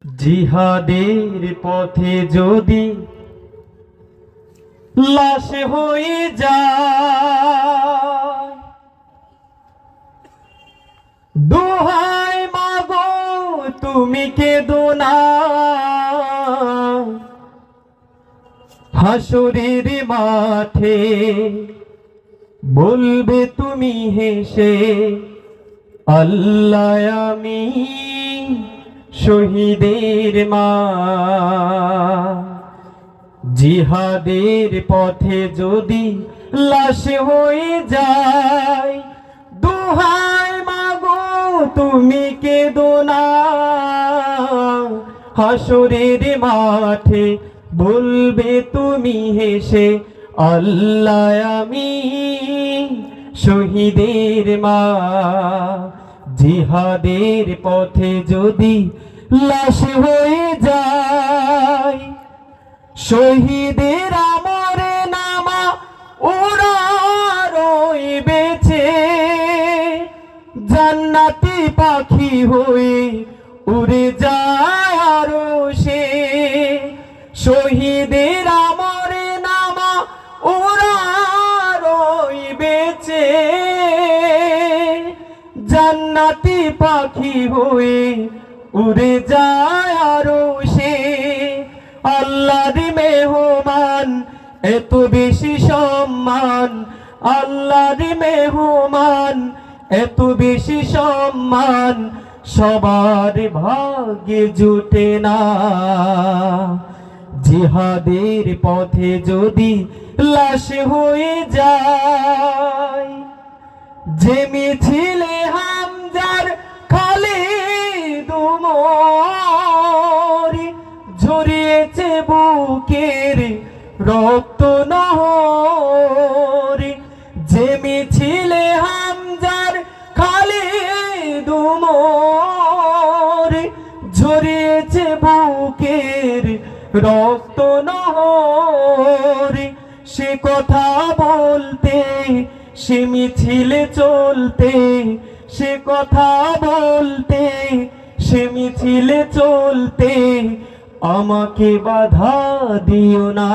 জিহাদের পথে যদি লাশ হয়ে যায়, দোহাই মাগো তুমি কেঁদো না। হাসরের মাঠে বলবে তুমি হেসে, আল্লাহ আমি শহীদের মা। জিহাদের পথে যদি লাশ হয়ে যায়, দোহাই মাগো তুমি কেঁদো না। হাসরের মাঠে বলবে তুমি হেসে, আল্লাহ আমি শহীদের মা। জিহাদের পথে যদি লাশ হয়ে যায়, শহীদের আমরে নামা ওরা রইবেছে, জান্নাতি পাখি হয়ে উড়ে যায় আরশে। শহীদের আমরে নামা ওরা রইবেছে, জান্নাতি পাখি হয়ে উড়ে যায় আরশে। আল্লাহর মেহমান এত বেশি সম্মান, আল্লাহর মেহমান এত বেশি সম্মান, সবার ভাগ্যে জুটে না। জিহাদের পথে যদি লাশ হয়ে যায়, যে মিছিলে হামজার খালিদ ওমর, ঝরিয়েছে বুকের রক্ত নহর। যে মিছিলে হামজার খালিদ ওমর, ঝরিয়েছে বুকের রক্ত নহর। সে কথা বলতে, সে মিছিলে চলতে, সে কথা বলতে, সে মিছিলে চলতে আমাকে বাধা দিও না।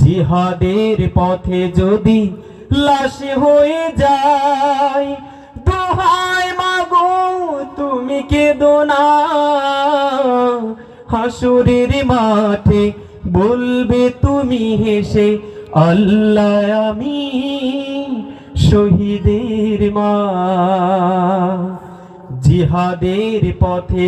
জিহাদের পথে যদি লাশ হয়ে যায়, দোহাই মাগো তুমি কেঁদো না। হাসরের মাঠে বলবে তুমি হেসে, আল্লাহ আমি শহীদের মা। জিহাদের পথে